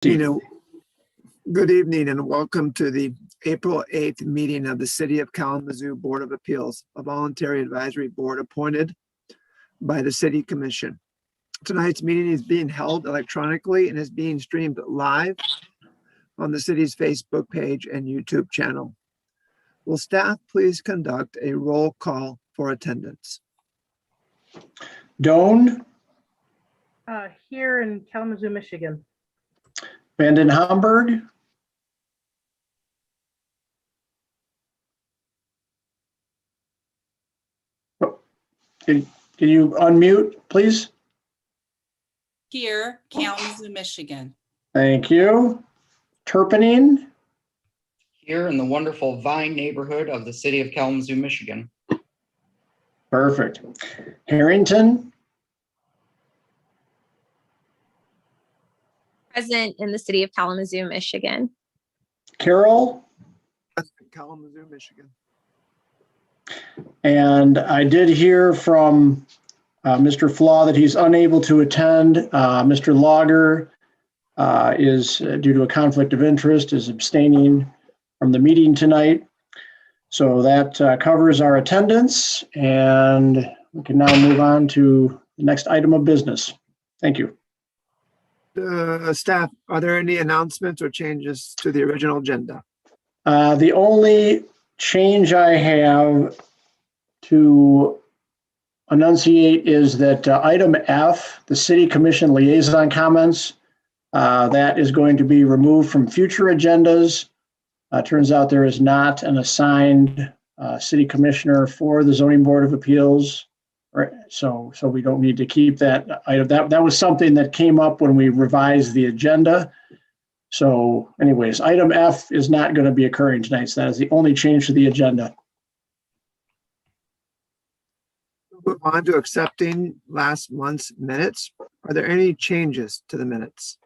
Good evening and welcome to the April 8th meeting of the City of Kalamazoo Board of Appeals, a voluntary advisory board appointed by the City Commission. Tonight's meeting is being held electronically and is being streamed live on the city's Facebook page and YouTube channel. Will staff please conduct a roll call for attendance? Doan, Here in Kalamazoo, Michigan. Vanden Hamburg, can you unmute, please? Here, Kalamazoo, Michigan. Thank you. Turpinning, Here in the wonderful Vine neighborhood of the city of Kalamazoo, Michigan. perfect. Harrington, Present in the city of Kalamazoo, Michigan. Carroll, Kalamazoo, Michigan. and I did hear from Mr. Flaw that he's unable to attend. Mr. Lager is, due to a conflict of interest, is abstaining from the meeting tonight. So that covers our attendance, and we can now move on to the next item of business. Thank you. Staff, are there any announcements or changes to the original agenda? The only change I have to enunciate is that item F, the City Commission liaison comments, that is going to be removed from future agendas. Turns out there is not an assigned city commissioner for the Zoning Board of Appeals. Right, so we don't need to keep that item. That was something that came up when we revised the agenda. So anyways, item F is not going to be occurring tonight. So that is the only change to the agenda. Move on to accepting last month's minutes. Are there any changes to the minutes?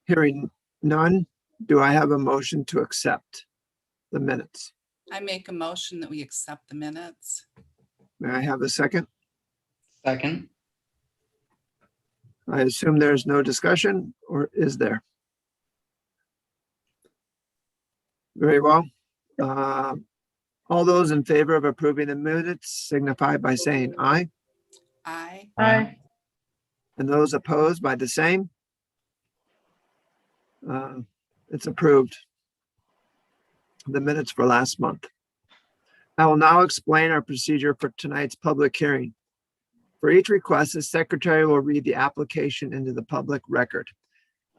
Hearing none, do I have a motion to accept the minutes? I make a motion that we accept the minutes. May I have a second? Second, I assume there's no discussion, or is there? Very well. All those in favor of approving the minutes signify by saying aye, Aye. Aye. and those opposed by the same. It's approved. The minutes for last month. I will now explain our procedure for tonight's public hearing. For each request, the secretary will read the application into the public record.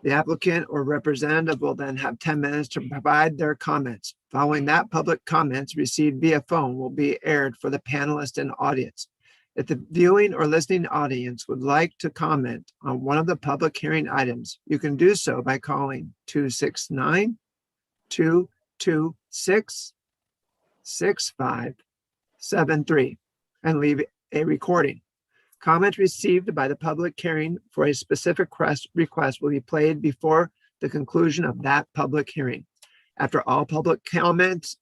The applicant or representative will then have 10 minutes to provide their comments. Following that, public comments received via phone will be aired for the panelists and audience. If the viewing or listening audience would like to comment on one of the public hearing items, you can do so by calling 269-226-6573 and leave a recording. Comments received by the public hearing for a specific request will be played before the conclusion of that public hearing. After all public comment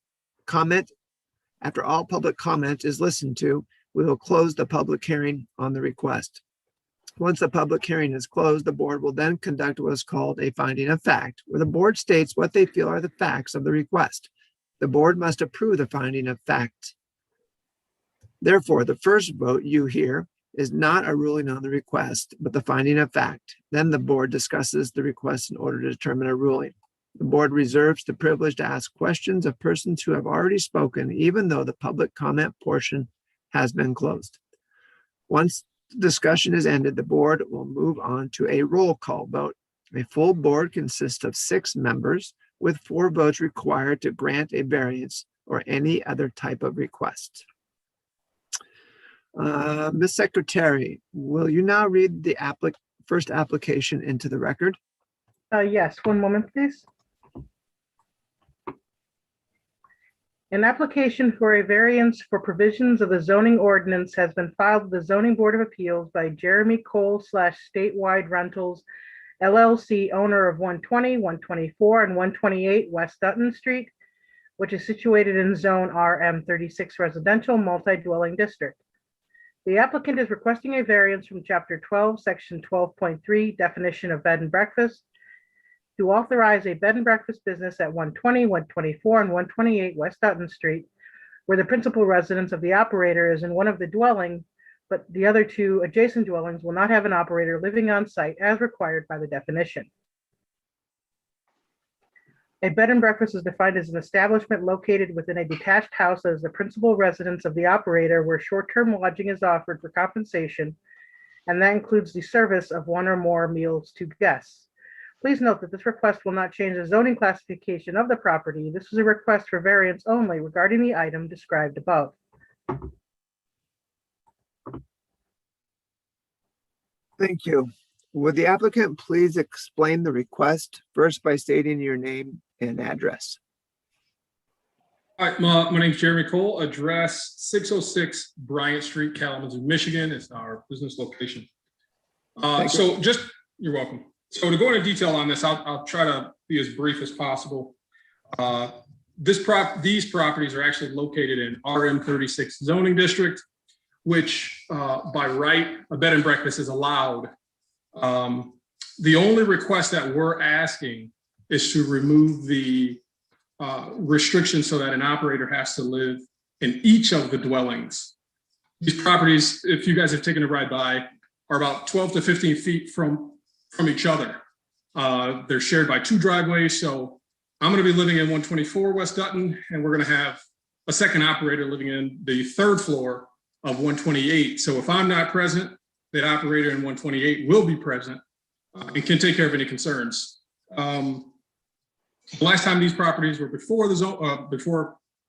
is listened to, we will close the public hearing on the request. Once the public hearing is closed, the board will then conduct what is called a finding of fact, where the board states what they feel are the facts of the request. The board must approve the finding of fact. Therefore, the first vote you hear is not a ruling on the request, but the finding of fact. Then the board discusses the request in order to determine a ruling. The board reserves the privilege to ask questions of persons who have already spoken, even though the public comment portion has been closed. Once the discussion is ended, the board will move on to a roll call vote. A full board consists of 6 members, with 4 votes required to grant a variance or any other type of request. Ms. Secretary, will you now read the first application into the record? Yes, one moment, please. An application for a variance for provisions of the zoning ordinance has been filed with the Zoning Board of Appeals by Jeremy Cole / Statewide Rentals LLC, owner of 120, 124, and 128 West Dutton Street, which is situated in Zone RM 36 Residential Multi-Dwelling District. The applicant is requesting a variance from Chapter 12, Section 12.3, definition of bed and breakfast, to authorize a bed and breakfast business at 120, 124, and 128 West Dutton Street, where the principal residence of the operator is in one of the dwelling, but the other two adjacent dwellings will not have an operator living on site as required by the definition. A bed and breakfast is defined as an establishment located within a detached house as the principal residence of the operator where short-term lodging is offered for compensation, and that includes the service of one or more meals to guests. Please note that this request will not change the zoning classification of the property. This is a request for variance only regarding the item described above. Thank you. Would the applicant please explain the request first by stating your name and address? Hi, my name's Jeremy Cole, address 606 Bryant Street, Kalamazoo, Michigan is our business location. You're welcome. So to go into detail on this, I'll try to be as brief as possible. These properties are actually located in RM36 zoning district, which by right, a bed and breakfast is allowed. The only request that we're asking is to remove the restriction so that an operator has to live in each of the dwellings. These properties, if you guys have taken a ride by, are about 12 to 15 feet from each other. They're shared by two driveways. So I'm going to be living in 124 West Dutton, and we're going to have a second operator living in the third floor of 128. So if I'm not present, that operator in 128 will be present and can take care of any concerns. The last time these properties were before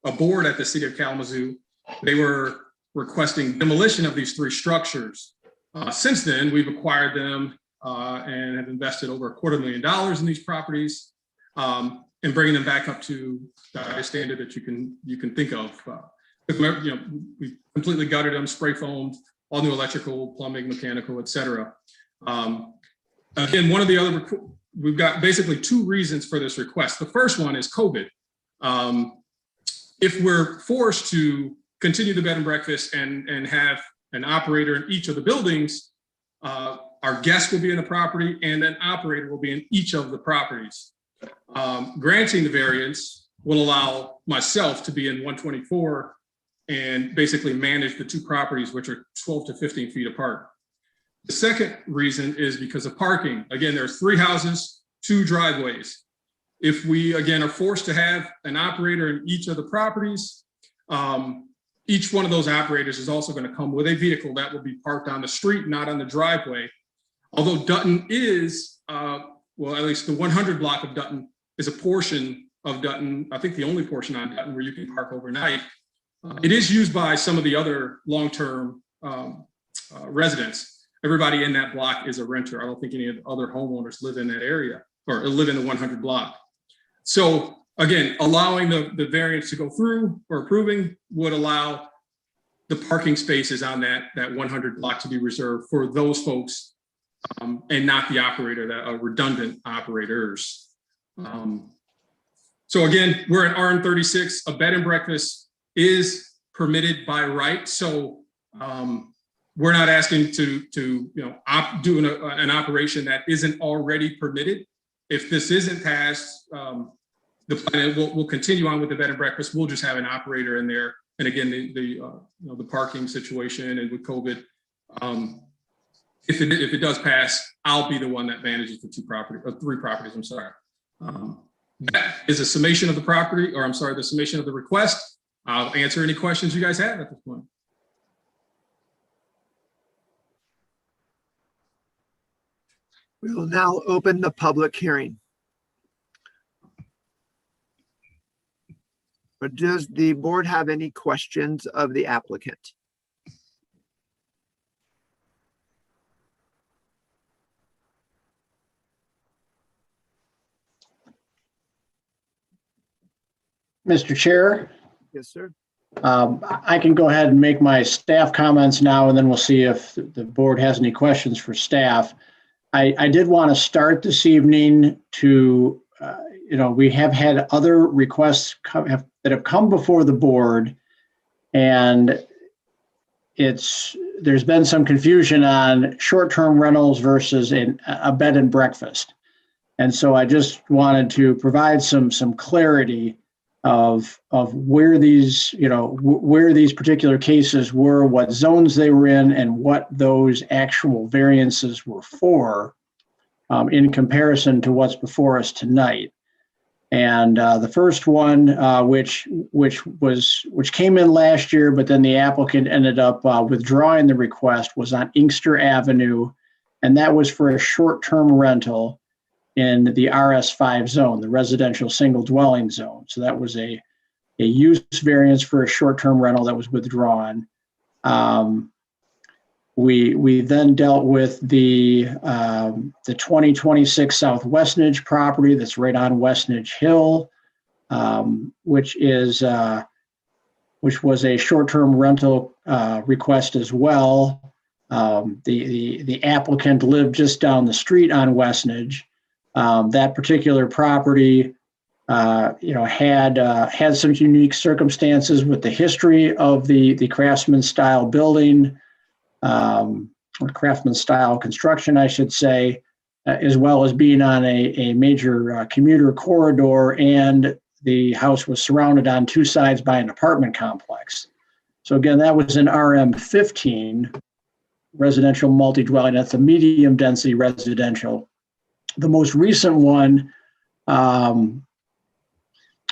a board at the city of Kalamazoo, they were requesting demolition of these three structures. Since then, we've acquired them and have invested over $250,000 in these properties and bringing them back up to the highest standard that you can think of. We completely gutted them, spray foamed, all new electrical, plumbing, mechanical, etc. Again, one of the other, we've got basically two reasons for this request. The first one is COVID. If we're forced to continue the bed and breakfast and have an operator in each of the buildings, our guests will be in the property and an operator will be in each of the properties. Granting the variance will allow myself to be in 124 and basically manage the two properties, which are 12 to 15 feet apart. The second reason is because of parking. Again, there's 3 houses, 2 driveways. If we, again, are forced to have an operator in each of the properties, each one of those operators is also going to come with a vehicle that will be parked on the street, not on the driveway. Although Dutton is, well, at least the 100 block of Dutton is a portion of Dutton, I think the only portion on Dutton where you can park overnight. It is used by some of the other long-term residents. Everybody in that block is a renter. I don't think any other homeowners live in that area or live in the 100 block. So again, allowing the variance to go through or approving would allow the parking spaces on that 100 block to be reserved for those folks and not the operator, that redundant operators. So again, we're at RM36. A bed and breakfast is permitted by right. So we're not asking to do an operation that isn't already permitted. If this isn't passed, the plan will continue on with the bed and breakfast. We'll just have an operator in there. And again, the parking situation and with COVID, if it does pass, I'll be the one that manages the 3 properties. I'm sorry. That is a summation of the property, or I'm sorry, the summation of the request. I'll answer any questions you guys have at this point. We will now open the public hearing. But does the board have any questions of the applicant? Mr. Chair, Yes, sir. I can go ahead and make my staff comments now, and then we'll see if the board has any questions for staff. I did want to start this evening to, we have had other requests that have come before the board, and there's been some confusion on short-term rentals versus a bed and breakfast. And so I just wanted to provide some clarity of where these, where these particular cases were, what zones they were in, and what those actual variances were for, in comparison to what's before us tonight. And the first one, which came in last year, but then the applicant ended up withdrawing the request, was on Inkster Avenue, and that was for a short-term rental in the RS5 zone, the residential single dwelling zone. So that was a use variance for a short-term rental that was withdrawn. We then dealt with the 2026 South Westnedge property that's right on Westnedge Hill, which was a short-term rental request as well. The applicant lived just down the street on Westnedge. That particular property, had some unique circumstances with the history of the craftsman style building, or craftsman style construction, I should say, as well as being on a major commuter corridor, and the house was surrounded on two sides by an apartment complex. So again, that was an RM15 residential multi-dwelling. That's a medium density residential. The most recent one, and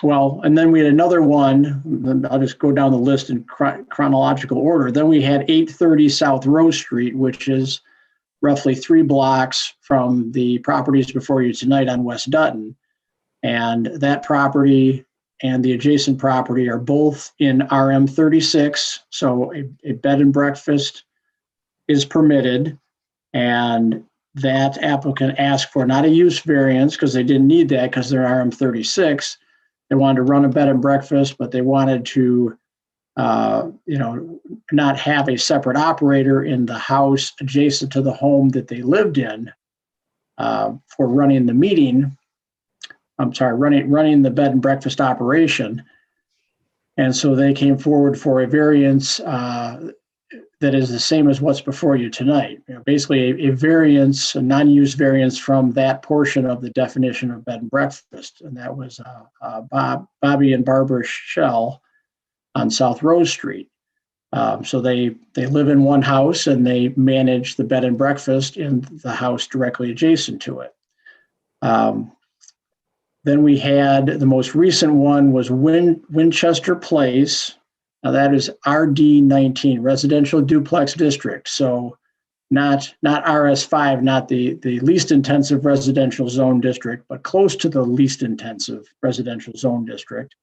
then we had another one. I'll just go down the list in chronological order. Then we had 830 South Rose Street, which is roughly 3 blocks from the properties before you tonight on West Dutton. And that property and the adjacent property are both in RM36. So a bed and breakfast is permitted. And that applicant asked for not a use variance, because they didn't need that because they're RM36. They wanted to run a bed and breakfast, but they wanted to, not have a separate operator in the house adjacent to the home that they lived in for running the meeting. Running the bed and breakfast operation. And so they came forward for a variance that is the same as what's before you tonight. Basically a variance, a non-use variance from that portion of the definition of bed and breakfast. And that was Bobby and Barbara Shell on South Rose Street. So they live in one house and they manage the bed and breakfast in the house directly adjacent to it. Then we had the most recent one was Winchester Place. Now that is RD19, Residential Duplex District. So not RS5, not the least intensive residential zone district, but close to the least intensive residential zone district.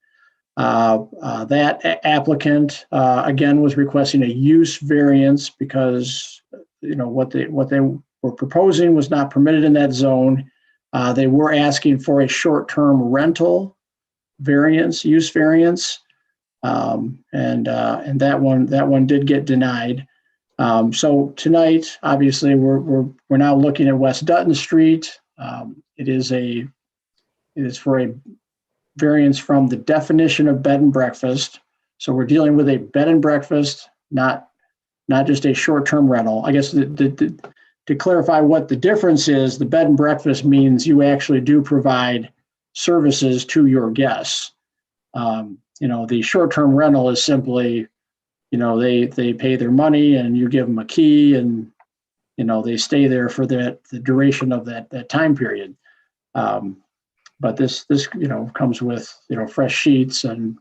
That applicant, again, was requesting a use variance because, what they were proposing was not permitted in that zone. They were asking for a short-term rental variance, use variance, and that one did get denied. So tonight, obviously, we're now looking at West Dutton Street. It is for a variance from the definition of bed and breakfast. So we're dealing with a bed and breakfast, not just a short-term rental. I guess to clarify what the difference is, the bed and breakfast means you actually do provide services to your guests. The short-term rental is simply, they pay their money and you give them a key and, they stay there for the duration of that time period. But this comes with, fresh sheets and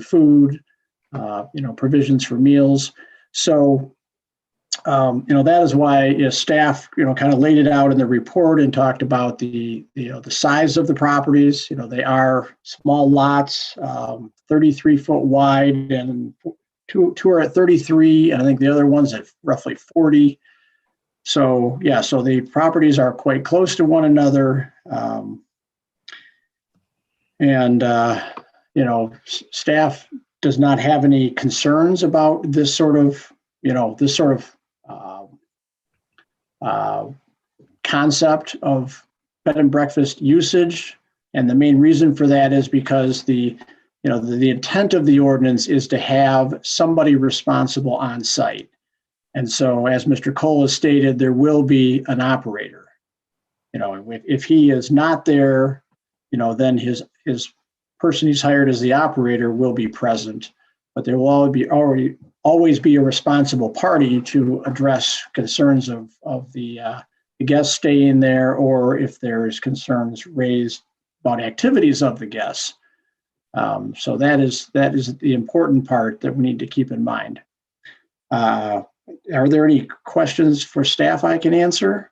food, provisions for meals. So, that is why staff, kind of laid it out in the report and talked about the size of the properties. They are small lots, 33 foot wide, and two are at 33, and I think the other one's at roughly 40. So so the properties are quite close to one another. Staff does not have any concerns about this sort of concept of bed and breakfast usage. And the main reason for that is because the intent of the ordinance is to have somebody responsible on site. And so, as Mr. Cole has stated, there will be an operator. If he is not there, then his person he's hired as the operator will be present, but there will always be a responsible party to address concerns of the guests staying there, or if there's concerns raised about activities of the guests. So that is the important part that we need to keep in mind. Are there any questions for staff I can answer?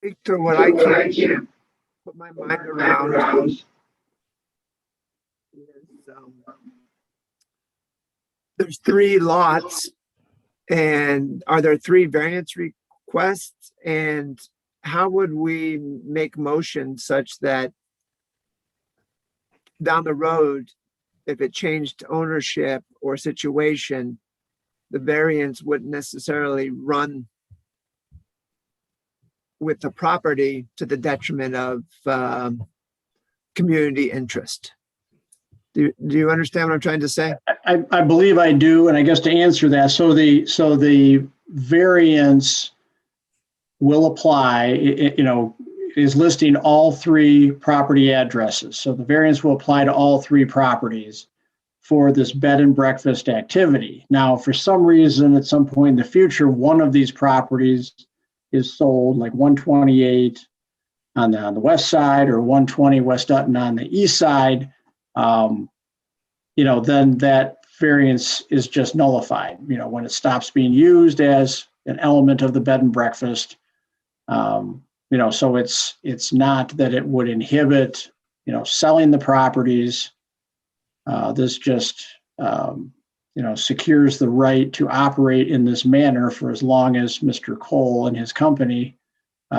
Victor, what I can put my mind around is, there's 3 lots, and are there 3 variance requests? And how would we make motion such that down the road, if it changed ownership or situation, the variance wouldn't necessarily run with the property to the detriment of community interest? Do you understand what I'm trying to say? I believe I do, and I guess to answer that, so the variance will apply. Is listing all 3 property addresses. So the variance will apply to all 3 properties for this bed and breakfast activity. Now, for some reason, at some point in the future, one of these properties is sold, like 128 on the west side or 120 West Dutton on the east side, then that variance is just nullified, when it stops being used as an element of the bed and breakfast. So it's not that it would inhibit, selling the properties. This just, secures the right to operate in this manner for as long as Mr. Cole and his company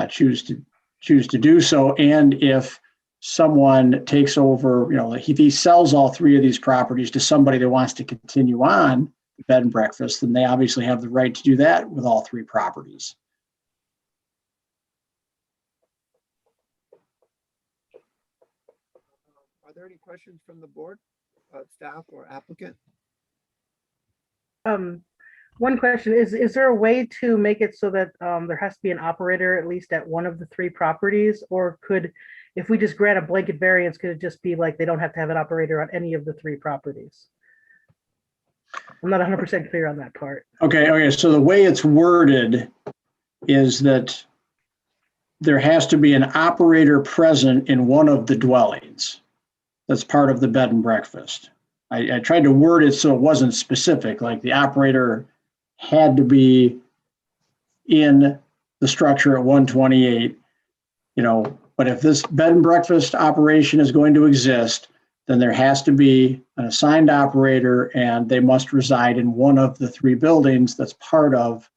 choose to do so. And if someone takes over, if he sells all 3 of these properties to somebody that wants to continue on bed and breakfast, then they obviously have the right to do that with all 3 properties. Are there any questions from the board, staff or applicant? One question is there a way to make it so that there has to be an operator at least at one of the 3 properties? Or if we just grant a blanket variance, could it just be like they don't have to have an operator on any of the 3 properties? I'm not 100% clear on that part. Okay. So the way it's worded is that there has to be an operator present in one of the dwellings. That's part of the bed and breakfast. I tried to word it so it wasn't specific, like the operator had to be in the structure at 128, but if this bed and breakfast operation is going to exist, then there has to be an assigned operator and they must reside in one of the 3 buildings that's part of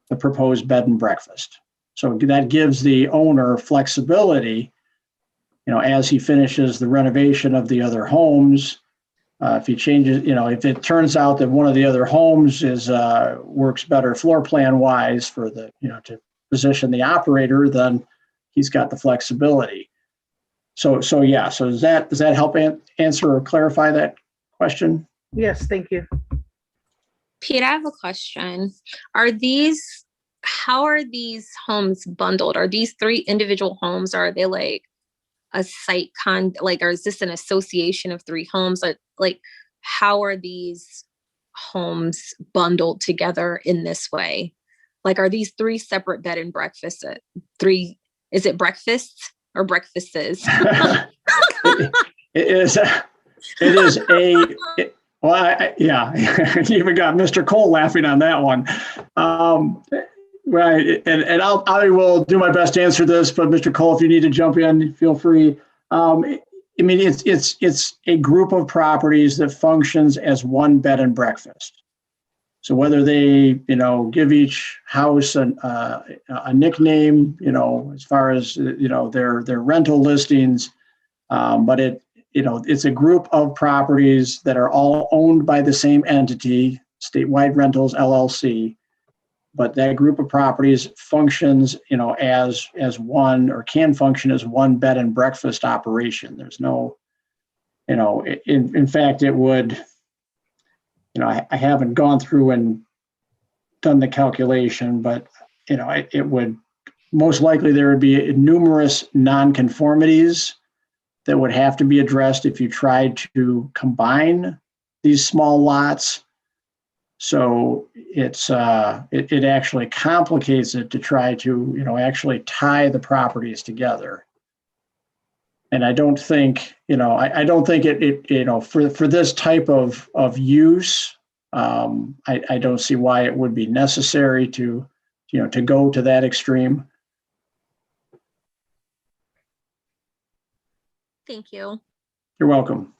the proposed bed and breakfast. So that gives the owner flexibility, as he finishes the renovation of the other homes. If he changes, if it turns out that one of the other homes works better floor plan wise for the, to position the operator, then he's got the flexibility. So does that help answer or clarify that question? Yes, thank you. Pete, I have a question. How are these homes bundled? Are these 3 individual homes? Or are they like a site or is this an association of 3 homes? Like how are these homes bundled together in this way? Like, are these 3 separate bed and breakfasts? 3, is it breakfasts or breakfasts? It is yeah, you even got Mr. Cole laughing on that one. Right, and I will do my best to answer this, but Mr. Cole, if you need to jump in, feel free. It's a group of properties that functions as one bed and breakfast. So whether they, give each house a nickname, as far as their rental listings, but it's a group of properties that are all owned by the same entity, Statewide Rentals LLC. But that group of properties functions, as one, or can function as one bed and breakfast operation. There's no in fact, it would, I haven't gone through and done the calculation, but, it would, most likely there would be numerous nonconformities that would have to be addressed if you tried to combine these small lots. So it actually complicates it to try to, actually tie the properties together. And I don't think, I don't think it for this type of use, I don't see why it would be necessary to go to that extreme. Thank you. You're welcome.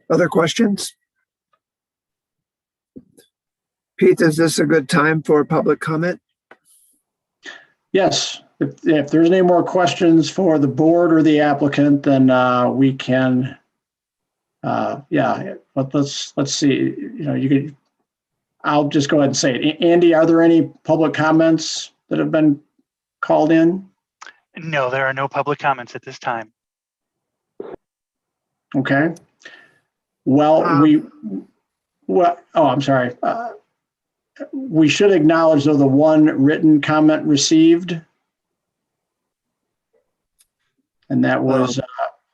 Other questions? Pete, is this a good time for public comment? Yes, if there's any more questions for the board or the applicant, then we can, but let's see, you could, I'll just go ahead and say it. Andy, are there any public comments that have been called in? No, there are no public comments at this time. Okay. Well, I'm sorry. We should acknowledge, though, the one written comment received. And that was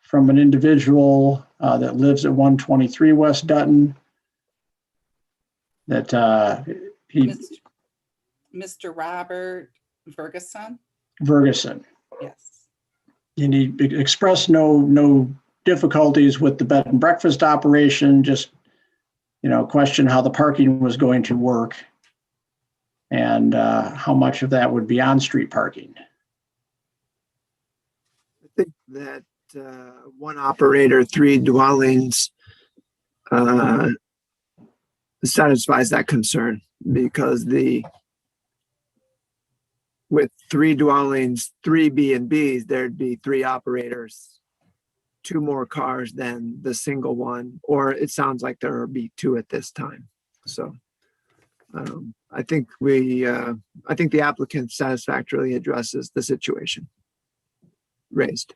from an individual that lives at 123 West Dutton. That Mr. Robert Ferguson? Ferguson. Yes. And he expressed no difficulties with the bed and breakfast operation, just, question how the parking was going to work and how much of that would be on-street parking. I think that one operator, 3 dwellings satisfies that concern, because with 3 dwellings, 3 B&Bs, there'd be 3 operators, 2 more cars than the single one, or it sounds like there will be 2 at this time. So I think the applicant satisfactorily addresses the situation raised.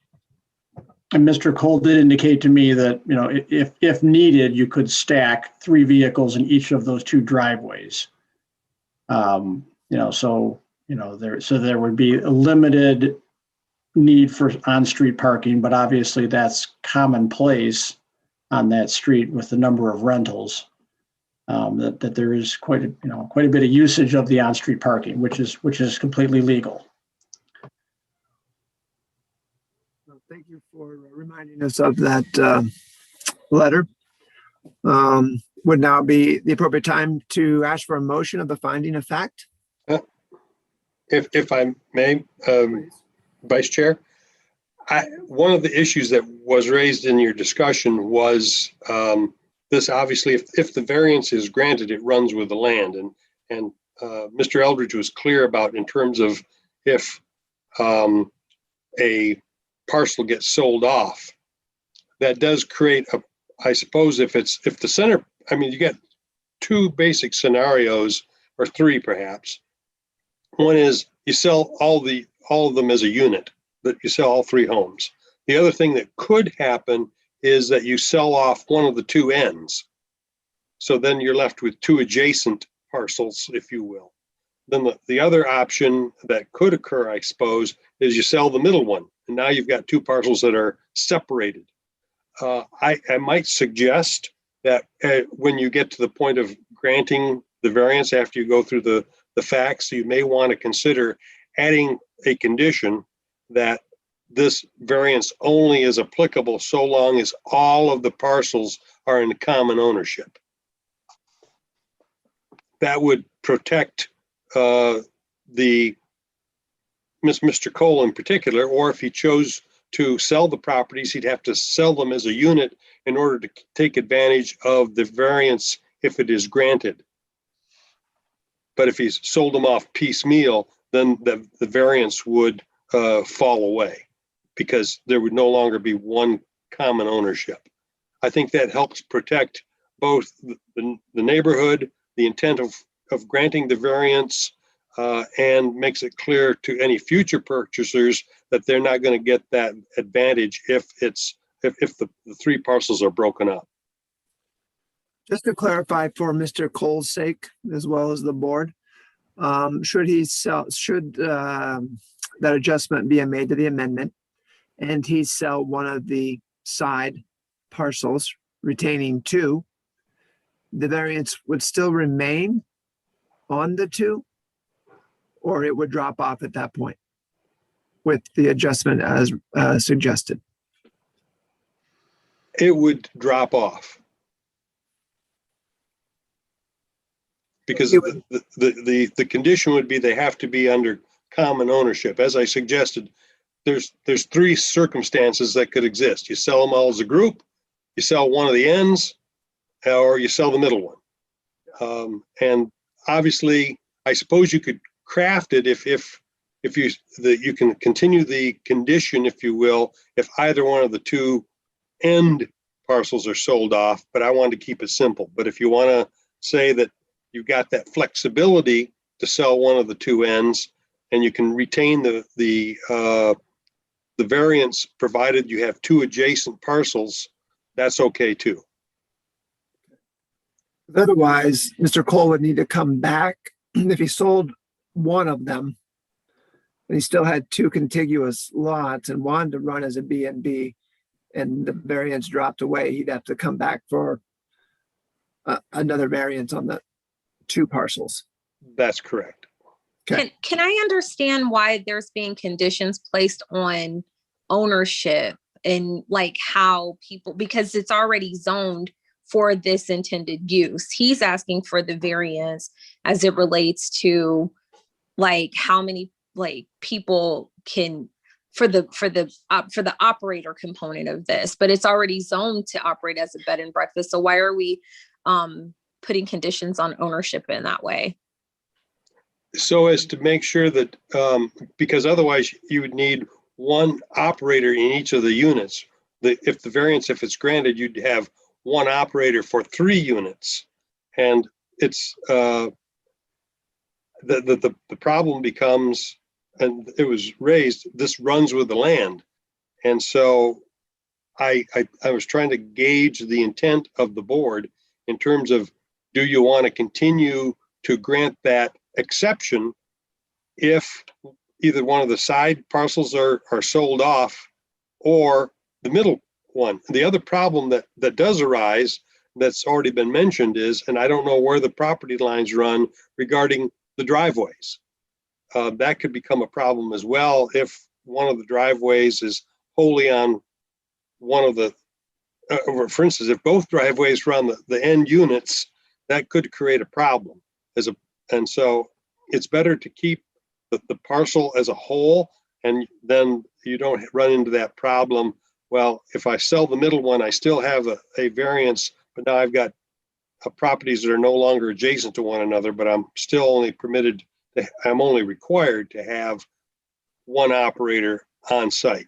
And Mr. Cole did indicate to me that, if needed, you could stack 3 vehicles in each of those 2 driveways. So there would be a limited need for on-street parking, but obviously that's commonplace on that street with the number of rentals. That there is quite a bit of usage of the on-street parking, which is completely legal. Thank you for reminding us of that letter. Would now be the appropriate time to ask for a motion of the finding of fact. If I may, Vice Chair, one of the issues that was raised in your discussion was this. Obviously, if the variance is granted, it runs with the land, and Mr. Eldridge was clear about in terms of if a parcel gets sold off, that does create I suppose if the center, you get 2 basic scenarios, or 3 perhaps. One is you sell all of them as a unit, that you sell all 3 homes. The other thing that could happen is that you sell off one of the 2 ends. So then you're left with 2 adjacent parcels, if you will. Then the other option that could occur, I suppose, is you sell the middle one, and now you've got 2 parcels that are separated. I might suggest that when you get to the point of granting the variance, after you go through the facts, you may want to consider adding a condition that this variance only is applicable so long as all of the parcels are in common ownership. That would protect Mr. Cole in particular, or if he chose to sell the properties, he'd have to sell them as a unit in order to take advantage of the variance if it is granted. But if he's sold them off piecemeal, then the variance would fall away, because there would no longer be one common ownership. I think that helps protect both the neighborhood, the intent of granting the variance, and makes it clear to any future purchasers that they're not going to get that advantage if the three parcels are broken up. Just to clarify for Mr. Cole's sake, as well as the board, should that adjustment be made to the amendment and he sell one of the side parcels, retaining two, the variance would still remain on the two, or it would drop off at that point with the adjustment as suggested? It would drop off. Because the condition would be they have to be under common ownership. As I suggested, there's three circumstances that could exist. You sell them all as a group, you sell one of the ends, or you sell the middle one. And obviously, I suppose you could craft it if you can continue the condition, if you will, if either one of the two end parcels are sold off. But I wanted to keep it simple. But if you want to say that you've got that flexibility to sell one of the two ends, and you can retain the variance provided you have two adjacent parcels, that's okay too. Otherwise, Mr. Cole would need to come back if he sold one of them and he still had two contiguous lots and wanted to run as a B&B and the variance dropped away, he'd have to come back for another variance on the two parcels. That's correct. Okay. Can I understand why there's being conditions placed on ownership and like how people, because it's already zoned for this intended use. He's asking for the variance as it relates to like how many like people can for the operator component of this, but it's already zoned to operate as a bed and breakfast. So why are we putting conditions on ownership in that way? So as to make sure that, because otherwise you would need one operator in each of the units. If it's granted, you'd have one operator for 3 units. And it's, the problem becomes, and it was raised, this runs with the land. And so I was trying to gauge the intent of the board in terms of, do you want to continue to grant that exception if either one of the side parcels are sold off or the middle one? The other problem that does arise that's already been mentioned is, and I don't know where the property lines run regarding the driveways. That could become a problem as well if one of the driveways is wholly on one of the, for instance, if both driveways run the end units, that could create a problem and so it's better to keep the parcel as a whole, and then you don't run into that problem. Well, if I sell the middle one, I still have a variance, but now I've got properties that are no longer adjacent to one another, but I'm still only I'm only required to have one operator on site.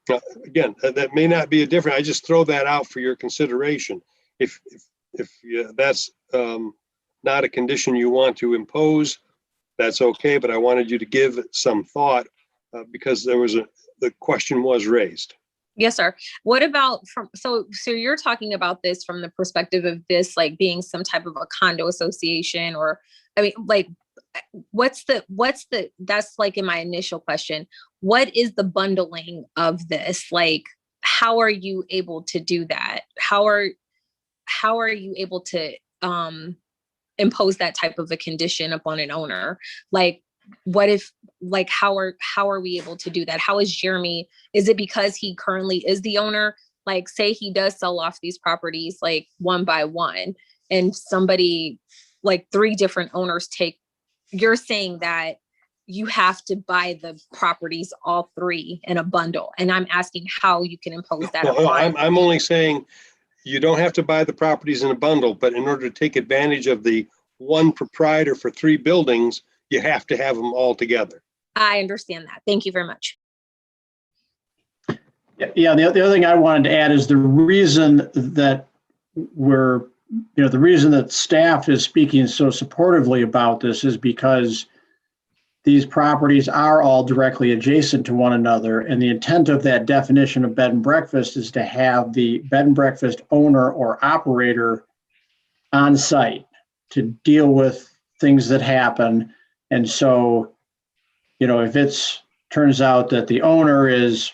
Now, again, that may not be a different, I just throw that out for your consideration. If that's not a condition you want to impose, that's okay, but I wanted you to give it some thought because the question was raised. Yes, sir. What about so you're talking about this from the perspective of this like being some type of a condo association, or I mean, like what's the that's like in my initial question, what is the bundling of this? Like, how are you able to do that? How are you able to impose that type of a condition upon an owner? Like, what if, like, how are we able to do that? How is Jeremy, is it because he currently is the owner? Like, say he does sell off these properties like one by one and somebody, like 3 different owners you're saying that you have to buy the properties, all 3 in a bundle. And I'm asking how you can impose that upon. I'm only saying you don't have to buy the properties in a bundle, but in order to take advantage of the one proprietor for 3 buildings, you have to have them all together. I understand that. Thank you very much. Yeah, the other thing I wanted to add is the reason that the reason that staff is speaking so supportively about this is because these properties are all directly adjacent to one another. And the intent of that definition of bed and breakfast is to have the bed and breakfast owner or operator on site to deal with things that happen. And so, if it's turns out that the owner is,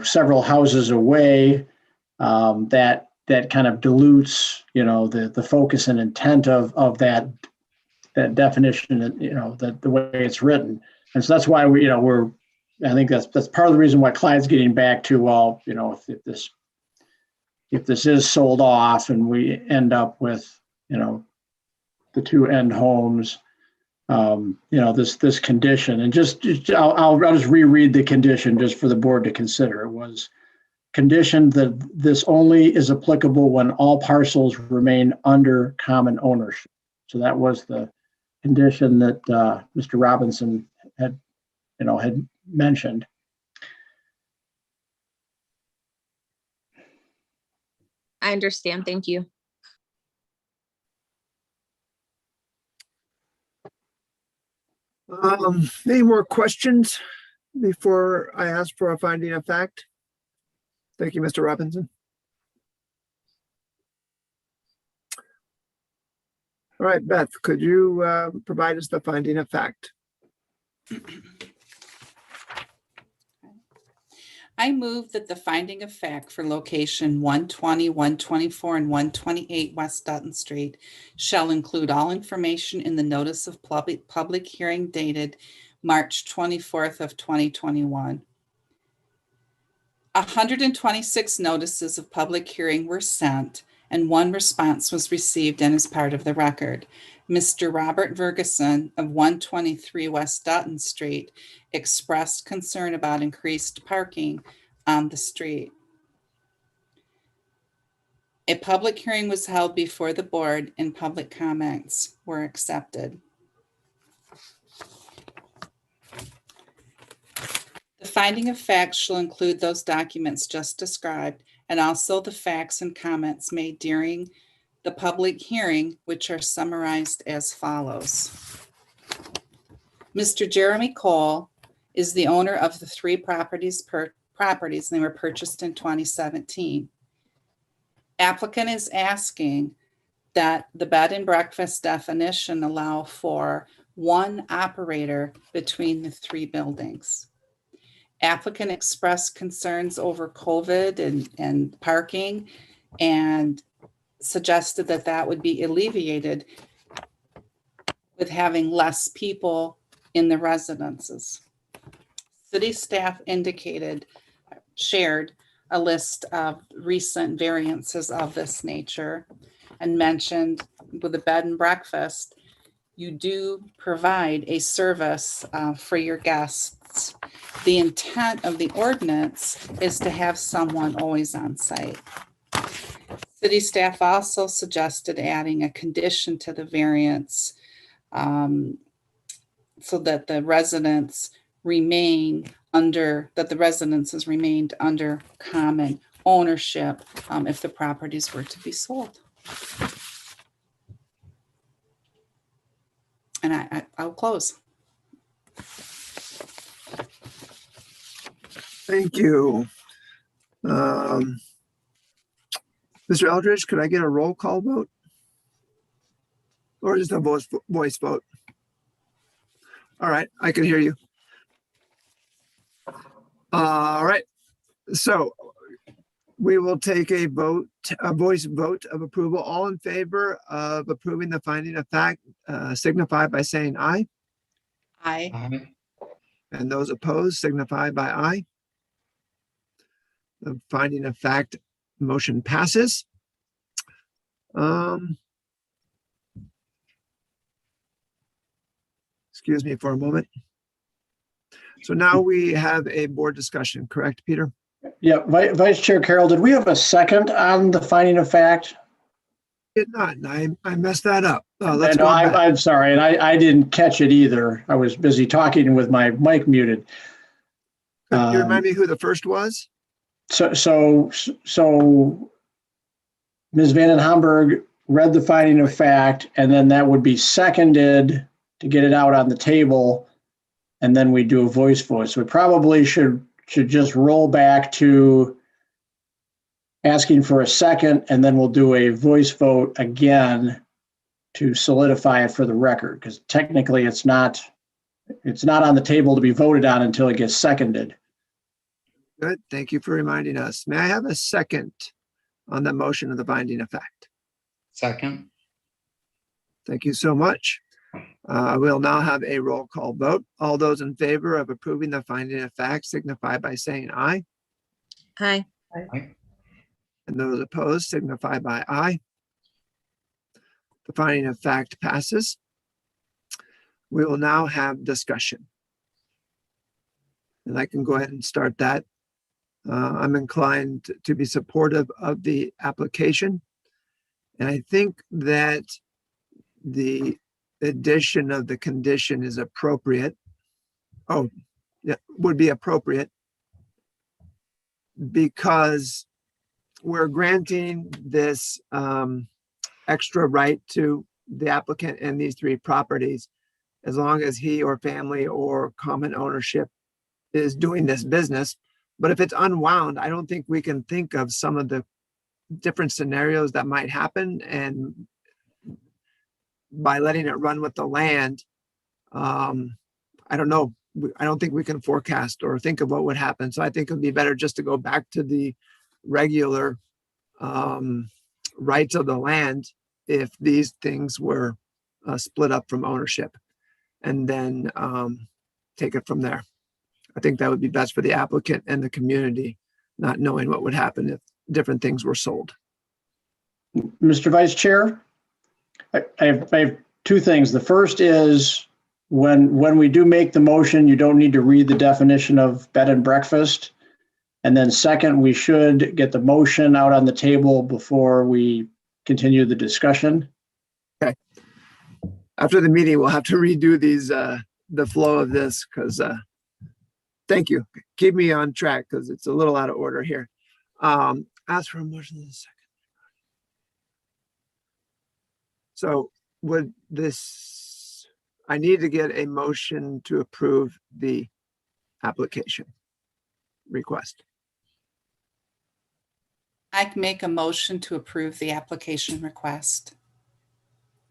several houses away, that kind of dilutes, the focus and intent of that definition, the way it's written. And so that's why I think that's part of the reason why Clyde's getting back to, well, if this is sold off and we end up with, the two end homes, this condition, and I'll just reread the condition just for the board to consider. It was conditioned that this only is applicable when all parcels remain under common ownership. So that was the condition that Mr. Robinson had mentioned. I understand. Thank you. Any more questions before I ask for a finding of fact? Thank you, Mr. Robinson. All right, Beth, could you provide us the finding of fact? I move that the finding of fact for location 120, 124, and 128 West Dutton Street shall include all information in the notice of public hearing dated March 24th of 2021. 126 notices of public hearing were sent, and one response was received and is part of the record. Mr. Robert Ferguson of 123 West Dutton Street expressed concern about increased parking on the street. A public hearing was held before the board and public comments were accepted. The finding of facts shall include those documents just described and also the facts and comments made during the public hearing, which are summarized as follows. Mr. Jeremy Cole is the owner of the three properties, and they were purchased in 2017. Applicant is asking that the bed and breakfast definition allow for one operator between the three buildings. Applicant expressed concerns over COVID and parking and suggested that that would be alleviated with having less people in the residences. City staff shared a list of recent variances of this nature and mentioned with a bed and breakfast, you do provide a service for your guests. The intent of the ordinance is to have someone always on site. City staff also suggested adding a condition to the variance so that the residences remained under common ownership if the properties were to be sold. And I'll close. Thank you. Mr. Eldridge, could I get a roll call vote? Or just a voice vote? All right, I can hear you. All right, so we will take a voice vote of approval. All in favor of approving the finding of fact, signify by saying aye. Aye. Aye. And those opposed signify by aye. The finding of fact motion passes. Excuse me for a moment. So now we have a board discussion, correct, Peter? Yeah, Vice Chair Carroll, did we have a second on the finding of fact? Did not, and I messed that up. I'm sorry, and I didn't catch it either. I was busy talking with my mic muted. Could you remind me who the first was? So Ms. Vanden Hamburg read the finding of fact, and then that would be seconded to get it out on the table, and then we do a voice vote. So we probably should just roll back to asking for a second, and then we'll do a voice vote again to solidify it for the record, because technically it's not on the table to be voted on until it gets seconded. Good. Thank you for reminding us. May I have a second on the motion of the finding of fact? Second. Thank you so much. We'll now have a roll call vote. All those in favor of approving the finding of fact signify by saying aye. Aye. And those opposed signify by aye. The finding of fact passes. We will now have discussion. And I can go ahead and start that. I'm inclined to be supportive of the application. And I think that the addition of the condition is appropriate. Oh, yeah, would be appropriate because we're granting this extra right to the applicant and these three properties as long as he or family or common ownership is doing this business. But if it's unwound, I don't think we can think of some of the different scenarios that might happen. And by letting it run with the land, I don't know. I don't think we can forecast or think of what would happen. So I think it'd be better just to go back to the regular rights of the land if these things were split up from ownership, and then take it from there. I think that would be best for the applicant and the community, not knowing what would happen if different things were sold. Mr. Vice Chair, I have two things. The first is when we do make the motion, you don't need to read the definition of bed and breakfast. And then second, we should get the motion out on the table before we continue the discussion. Okay. After the meeting, we'll have to redo these, the flow of this, because thank you. Keep me on track because it's a little out of order here. Ask for a motion in a second. So would this, I need to get a motion to approve the application request. I can make a motion to approve the application request.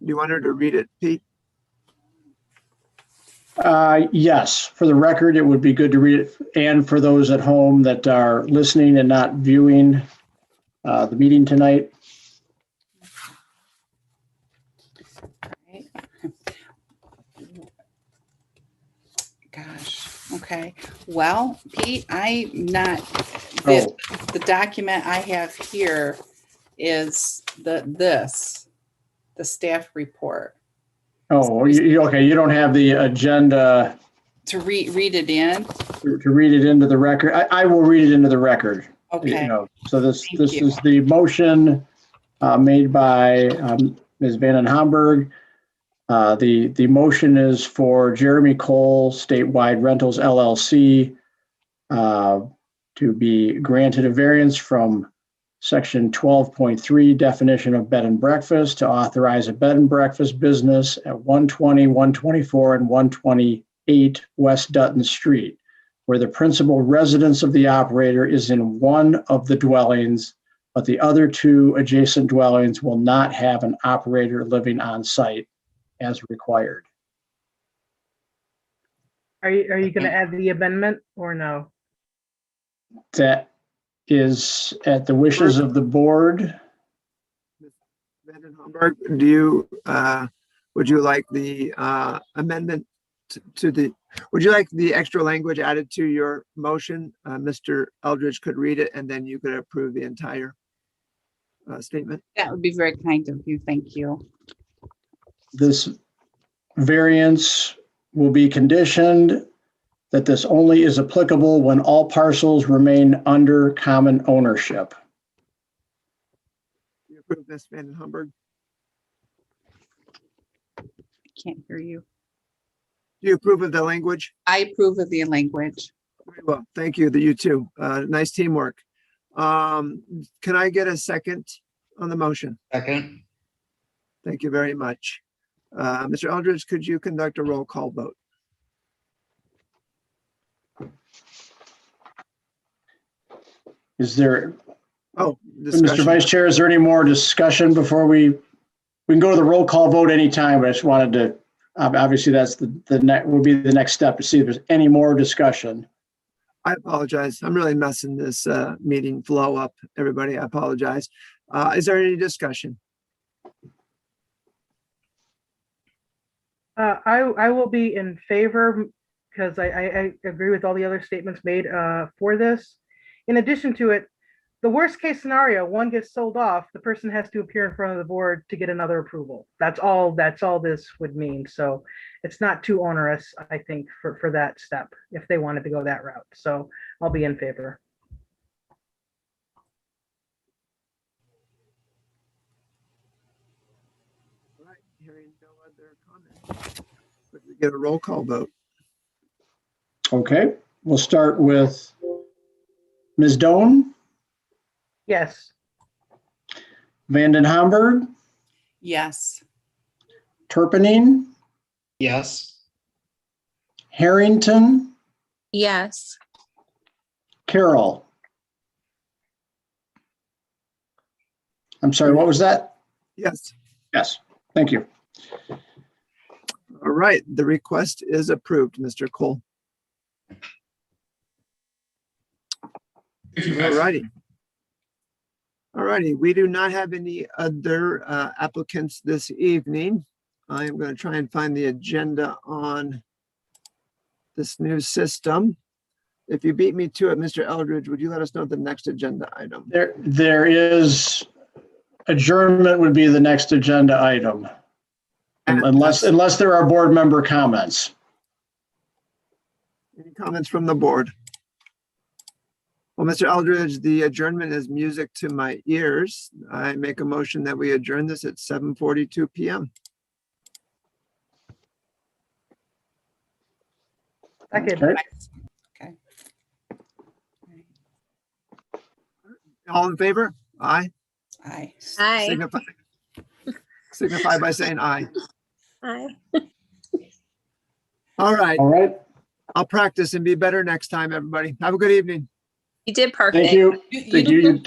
Do you want her to read it, Pete? Yes, for the record, it would be good to read it. And for those at home that are listening and not viewing the meeting tonight. Right. Gosh, okay. Well, Pete, I'm not, the document I have here is the staff report. Oh, okay. You don't have the agenda To read it in? to read it into the record. I will read it into the record. Okay. So this Thank you. is the motion made by Ms. Vanden Hamburg. The motion is for Jeremy Cole Statewide Rentals LLC to be granted a variance from Section 12.3 definition of bed and breakfast to authorize a bed and breakfast business at 120, 124, and 128 West Dutton Street, where the principal residence of the operator is in one of the dwellings, but the other two adjacent dwellings will not have an operator living on site as required. Are you going to add the amendment or no? That is at the wishes of the board. Vanden Hamburg, do you, would you like the amendment to the, would you like the extra language added to your motion? Mr. Eldridge could read it and then you could approve the entire statement. That would be very kind of you. Thank you. This variance will be conditioned that this only is applicable when all parcels remain under common ownership. Do you approve this, Vanden Hamburg? I can't hear you. Do you approve of the language? I approve of the language. Very well, thank you, you too. Nice teamwork. Can I get a second on the motion? Second. Thank you very much. Mr. Eldridge, could you conduct a roll call vote? Is there, Oh, Mr. discussion. Vice Chair, is there any more discussion before we can go to the roll call vote anytime, but I just wanted to, obviously that's the next, will be the next step to see if there's any more discussion. I apologize. I'm really messing this meeting flow up, everybody. I apologize. Is there any discussion? I will be in favor because I agree with all the other statements made for this. In addition to it, the worst case scenario, one gets sold off, the person has to appear in front of the board to get another approval. That's all this would mean. So it's not too onerous, I think, for that step if they wanted to go that route. So I'll be in favor. All right, hearing no other comments. Could we get a roll call vote? Okay, we'll start with Ms. Doan, Yes. Vanden Hamburg, Yes. Turpinning, Yes. Harrington, Yes. Carroll. I'm sorry, what was that? Yes. Yes, thank you. All right, the request is approved, Mr. Cole. Thank you, All guys. righty. All righty, we do not have any other applicants this evening. I am going to try and find the agenda on this new system. If you beat me to it, Mr. Eldridge, would you let us know the next agenda item? There is, adjournment would be the next agenda item. Unless there are board member comments. Any comments from the board? Well, Mr. Eldridge, the adjournment is music to my ears. I make a motion that we adjourn this at 7:42 p.m. Second. Okay, Okay. All in favor? Aye. Aye. Hi. Signify by saying aye. Hi. All right, all right, I'll practice and be better next time, everybody. Have a good evening. You did perfect. thank you. You Thank you. You did did